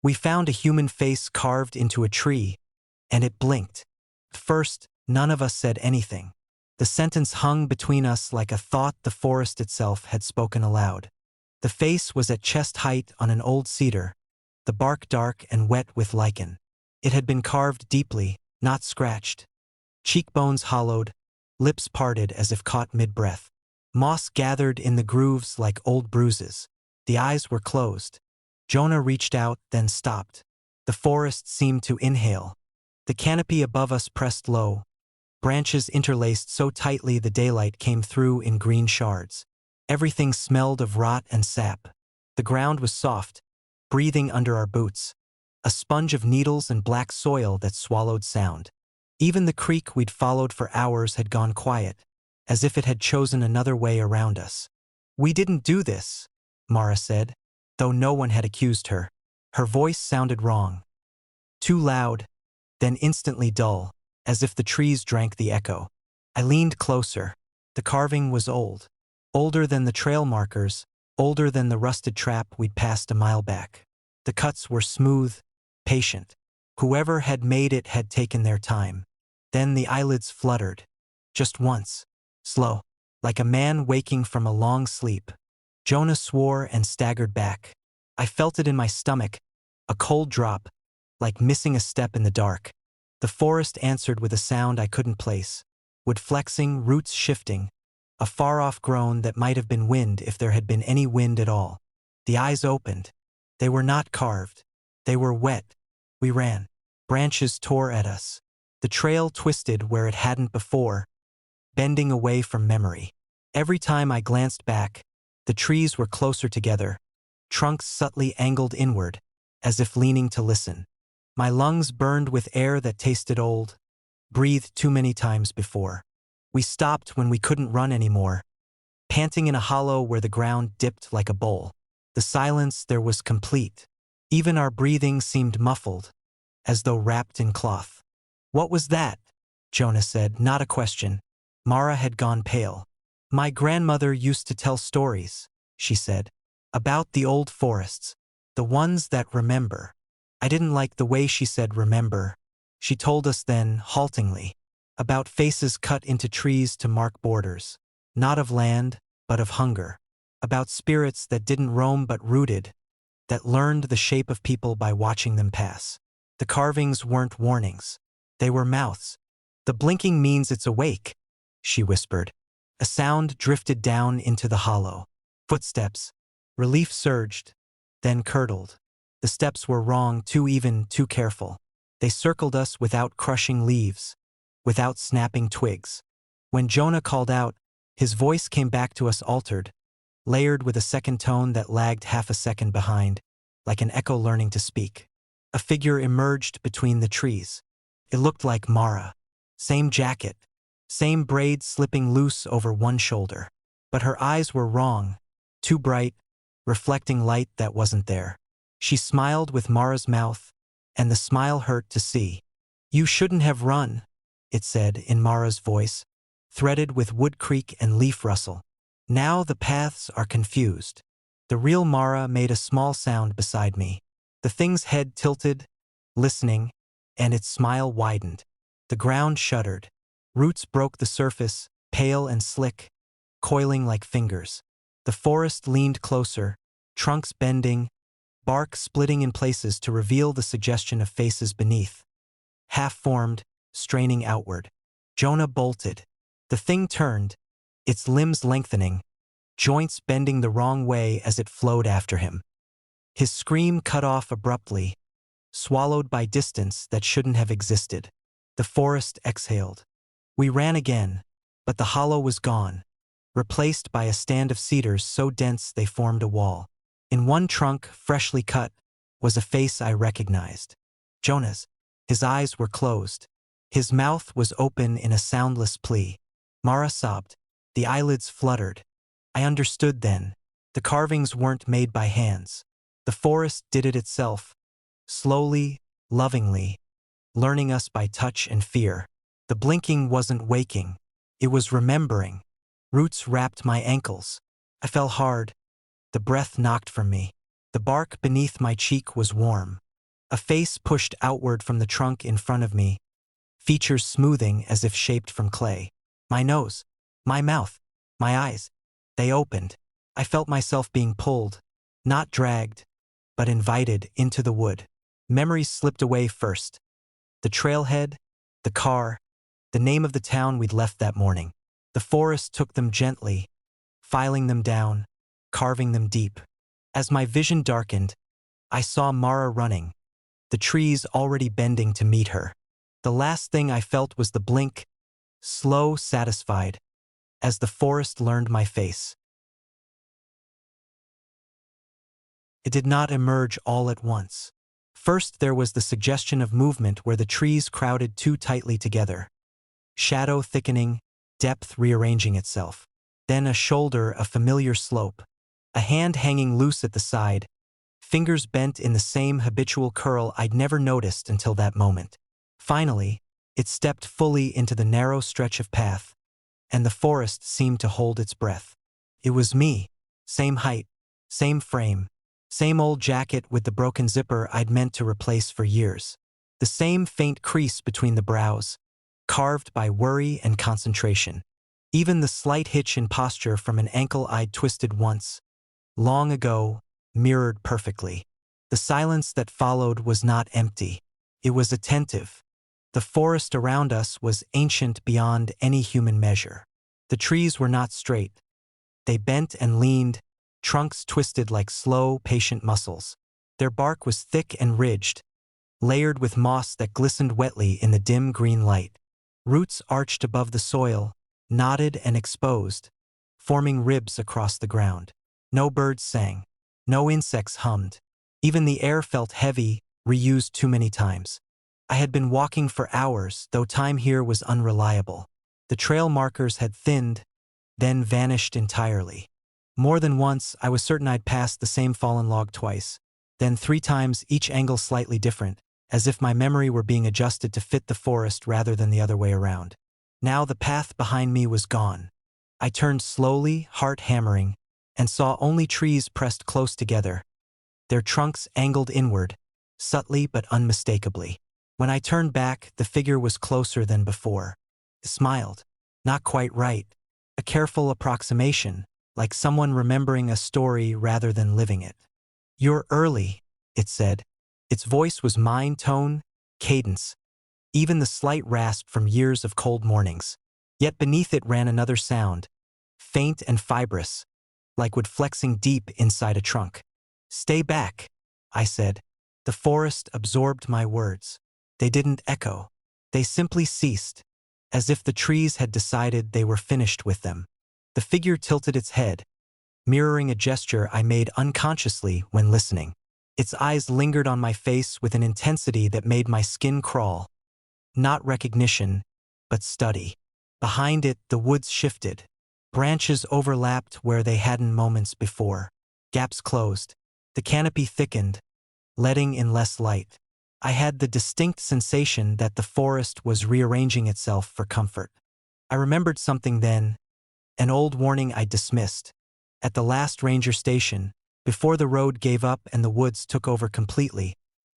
We found a human face carved into a tree, and it blinked. At first, none of us said anything. The sentence hung between us like a thought the forest itself had spoken aloud. The face was at chest height on an old cedar, the bark dark and wet with lichen. It had been carved deeply, not scratched. Cheekbones hollowed, lips parted as if caught mid-breath. Moss gathered in the grooves like old bruises. The eyes were closed. Jonah reached out, then stopped. The forest seemed to inhale. The canopy above us pressed low. Branches interlaced so tightly the daylight came through in green shards. Everything smelled of rot and sap. The ground was soft, breathing under our boots. A sponge of needles and black soil that swallowed sound. Even the creek we'd followed for hours had gone quiet, as if it had chosen another way around us. "We didn't do this," Mara said, though no one had accused her. Her voice sounded wrong. Too loud, then instantly dull, as if the trees drank the echo. I leaned closer. The carving was old. Older than the trail markers, older than the rusted trap we'd passed a mile back. The cuts were smooth, patient. Whoever had made it had taken their time. Then the eyelids fluttered. Just once. Slow. Like a man waking from a long sleep. Jonah swore and staggered back. I felt it in my stomach. A cold drop, like missing a step in the dark. The forest answered with a sound I couldn't place. Wood flexing, roots shifting. A far-off groan that might have been wind if there had been any wind at all. The eyes opened. They were not carved. They were wet. We ran. Branches tore at us. The trail twisted where it hadn't before, bending away from memory. Every time I glanced back, the trees were closer together, trunks subtly angled inward, as if leaning to listen. My lungs burned with air that tasted old, breathed too many times before. We stopped when we couldn't run anymore, panting in a hollow where the ground dipped like a bowl. The silence there was complete. Even our breathing seemed muffled, as though wrapped in cloth. "What was that?" Jonah said, not a question. Mara had gone pale. "My grandmother used to tell stories," she said, "about the old forests, the ones that remember." I didn't like the way she said remember. She told us then, haltingly, about faces cut into trees to mark borders, not of land, but of hunger. About spirits that didn't roam but rooted, that learned the shape of people by watching them pass. The carvings weren't warnings. They were mouths. "The blinking means it's awake," she whispered. A sound drifted down into the hollow. Footsteps. Relief surged, then curdled. The steps were wrong, too even, too careful. They circled us without crushing leaves, without snapping twigs. When Jonah called out, his voice came back to us altered, layered with a second tone that lagged half a second behind, like an echo learning to speak. A figure emerged between the trees. It looked like Mara. Same jacket, same braids slipping loose over one shoulder. But her eyes were wrong, too bright, reflecting light that wasn't there. She smiled with Mara's mouth, and the smile hurt to see. "You shouldn't have run," it said in Mara's voice, threaded with wood creak and leaf rustle. "Now the paths are confused." The real Mara made a small sound beside me. The thing's head tilted, listening, and its smile widened. The ground shuddered. Roots broke the surface, pale and slick, coiling like fingers. The forest leaned closer, trunks bending, bark splitting in places to reveal the suggestion of faces beneath. Half-formed, straining outward. Jonah bolted. The thing turned, its limbs lengthening, joints bending the wrong way as it flowed after him. His scream cut off abruptly, swallowed by distance that shouldn't have existed. The forest exhaled. We ran again, but the hollow was gone, replaced by a stand of cedars so dense they formed a wall. In one trunk, freshly cut, was a face I recognized. Jonah's. His eyes were closed. His mouth was open in a soundless plea. Mara sobbed. The eyelids fluttered. I understood then. The carvings weren't made by hands. The forest did it itself, slowly, lovingly, learning us by touch and fear. The blinking wasn't waking. It was remembering. Roots wrapped my ankles. I fell hard. The breath knocked from me. The bark beneath my cheek was warm. A face pushed outward from the trunk in front of me, features smoothing as if shaped from clay. My nose, my mouth, my eyes, they opened. I felt myself being pulled, not dragged, but invited into the wood. Memories slipped away first. The trailhead, the car, the name of the town we'd left that morning. The forest took them gently, filing them down, carving them deep. As my vision darkened, I saw Mara running, the trees already bending to meet her. The last thing I felt was the blink, slow, satisfied, as the forest learned my face. It did not emerge all at once. First there was the suggestion of movement where the trees crowded too tightly together. Shadow thickening, depth rearranging itself. Then a shoulder, a familiar slope. A hand hanging loose at the side, fingers bent in the same habitual curl I'd never noticed until that moment. Finally, it stepped fully into the narrow stretch of path, and the forest seemed to hold its breath. It was me, same height, same frame, same old jacket with the broken zipper I'd meant to replace for years. The same faint crease between the brows, carved by worry and concentration. Even the slight hitch in posture from an ankle I'd twisted once, long ago, mirrored perfectly. The silence that followed was not empty. It was attentive. The forest around us was ancient beyond any human measure. The trees were not straight. They bent and leaned, trunks twisted like slow, patient muscles. Their bark was thick and ridged, layered with moss that glistened wetly in the dim green light. Roots arched above the soil, knotted and exposed, forming ribs across the ground. No birds sang. No insects hummed. Even the air felt heavy, reused too many times. I had been walking for hours, though time here was unreliable. The trail markers had thinned, then vanished entirely. More than once, I was certain I'd passed the same fallen log twice, then 3 times, each angle slightly different, as if my memory were being adjusted to fit the forest rather than the other way around. Now the path behind me was gone. I turned slowly, heart hammering, and saw only trees pressed close together, their trunks angled inward, subtly but unmistakably. When I turned back, the figure was closer than before. It smiled. Not quite right. A careful approximation, like someone remembering a story rather than living it. "You're early," it said. Its voice was mine, tone, cadence, even the slight rasp from years of cold mornings. Yet beneath it ran another sound, faint and fibrous, like wood flexing deep inside a trunk. "Stay back," I said. The forest absorbed my words. They didn't echo. They simply ceased, as if the trees had decided they were finished with them. The figure tilted its head, mirroring a gesture I made unconsciously when listening. Its eyes lingered on my face with an intensity that made my skin crawl. Not recognition, but study. Behind it, the woods shifted. Branches overlapped where they hadn't moments before. Gaps closed. The canopy thickened, letting in less light. I had the distinct sensation that the forest was rearranging itself for comfort. I remembered something then, an old warning I dismissed. At the last ranger station, before the road gave up and the woods took over completely,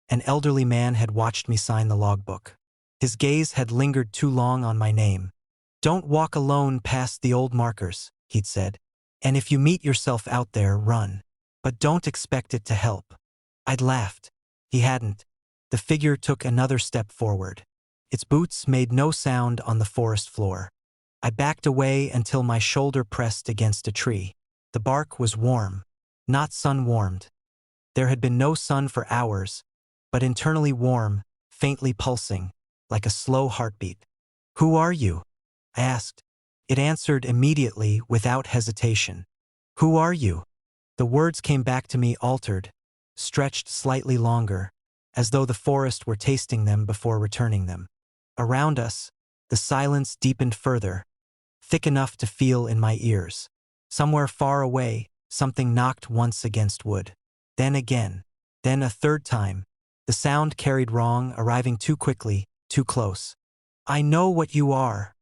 an elderly man had watched me sign the logbook. His gaze had lingered too long on my name. "Don't walk alone past the old markers," he'd said. "And if you meet yourself out there, run. But don't expect it to help." I'd laughed. He hadn't. The figure took another step forward. Its boots made no sound on the forest floor. I backed away until my shoulder pressed against a tree. The bark was warm, not sun-warmed. There had been no sun for hours, but internally warm, faintly pulsing, like a slow heartbeat. "Who are you?" I asked. It answered immediately, without hesitation. "Who are you?" The words came back to me altered, stretched slightly longer, as though the forest were tasting them before returning them. Around us, the silence deepened further, thick enough to feel in my ears. Somewhere far away, something knocked once against wood. Then again. Then a third time. The sound carried wrong, arriving too quickly, too close. "I know what you are,"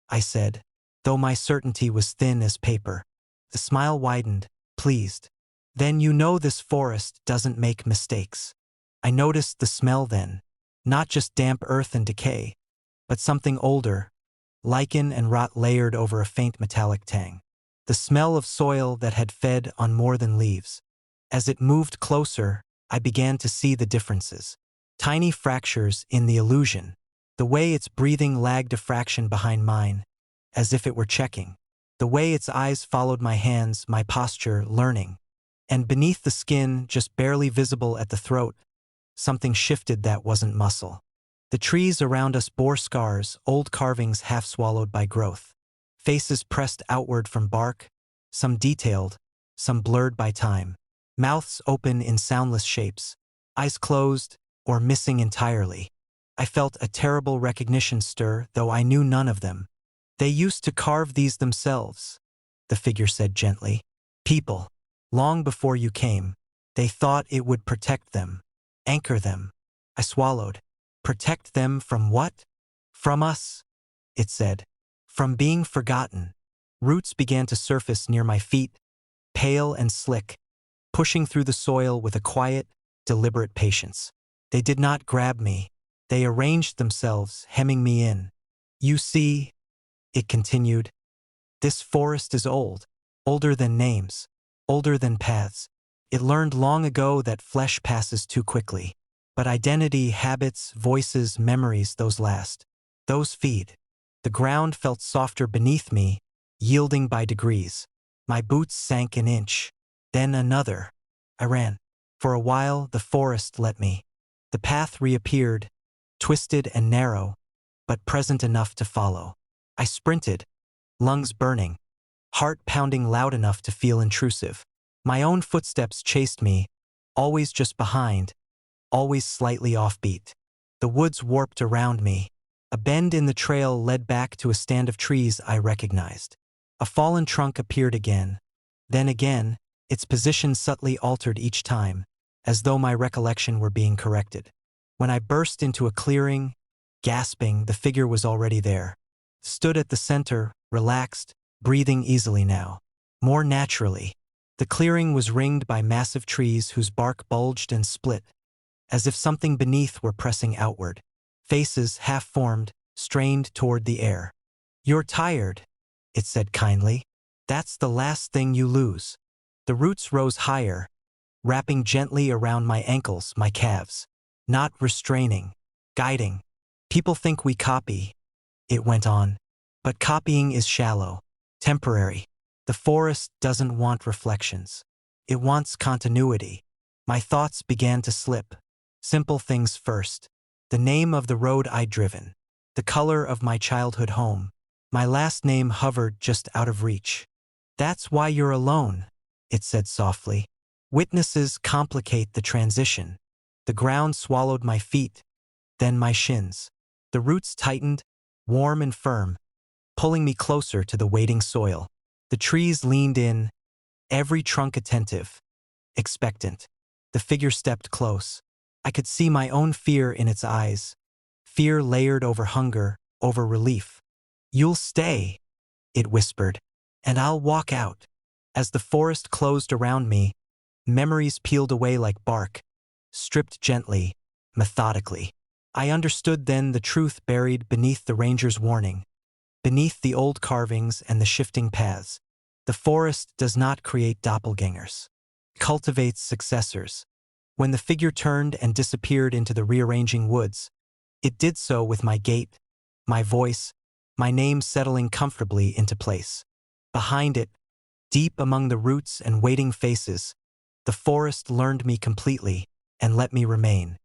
I said, though my certainty was thin as paper. The smile widened, pleased. "Then you know this forest doesn't make mistakes." I noticed the smell then, not just damp earth and decay, but something older, lichen and rot layered over a faint metallic tang. The smell of soil that had fed on more than leaves. As it moved closer, I began to see the differences. Tiny fractures in the illusion. The way its breathing lagged a fraction behind mine, as if it were checking. The way its eyes followed my hands, my posture, learning. And beneath the skin, just barely visible at the throat, something shifted that wasn't muscle. The trees around us bore scars, old carvings half swallowed by growth. Faces pressed outward from bark, some detailed, some blurred by time. Mouths open in soundless shapes, eyes closed or missing entirely. I felt a terrible recognition stir, though I knew none of them. They used to carve these themselves, the figure said gently. People, long before you came, they thought it would protect them, anchor them. I swallowed. Protect them from what? From us, it said. From being forgotten. Roots began to surface near my feet, pale and slick, pushing through the soil with a quiet, deliberate patience. They did not grab me. They arranged themselves, hemming me in. You see, it continued, this forest is old, older than names, older than paths. It learned long ago that flesh passes too quickly. But identity, habits, voices, memories, those last. Those feed. The ground felt softer beneath me, yielding by degrees. My boots sank an inch, then another. I ran. For a while, the forest let me. The path reappeared, twisted and narrow, but present enough to follow. I sprinted, lungs burning, heart pounding loud enough to feel intrusive. My own footsteps chased me, always just behind, always slightly offbeat. The woods warped around me. A bend in the trail led back to a stand of trees I recognized. A fallen trunk appeared again. Then again, its position subtly altered each time, as though my recollection were being corrected. When I burst into a clearing, gasping, the figure was already there. Stood at the center, relaxed, breathing easily now. More naturally. The clearing was ringed by massive trees whose bark bulged and split, as if something beneath were pressing outward. Faces, half-formed, strained toward the air. You're tired, it said kindly. That's the last thing you lose. The roots rose higher, wrapping gently around my ankles, my calves. Not restraining, guiding. People think we copy, it went on. But copying is shallow, temporary. The forest doesn't want reflections. It wants continuity. My thoughts began to slip. Simple things first. The name of the road I'd driven. The color of my childhood home. My last name hovered just out of reach. That's why you're alone, it said softly. Witnesses complicate the transition. The ground swallowed my feet, then my shins. The roots tightened, warm and firm, pulling me closer to the waiting soil. The trees leaned in, every trunk attentive, expectant. The figure stepped close. I could see my own fear in its eyes, fear layered over hunger, over relief. You'll stay, it whispered, and I'll walk out. As the forest closed around me, memories peeled away like bark, stripped gently, methodically. I understood then the truth buried beneath the ranger's warning, beneath the old carvings and the shifting paths. The forest does not create doppelgangers. It cultivates successors. When the figure turned and disappeared into the rearranging woods, it did so with my gait, my voice, my name settling comfortably into place. Behind it, deep among the roots and waiting faces, the forest learned me completely and let me remain.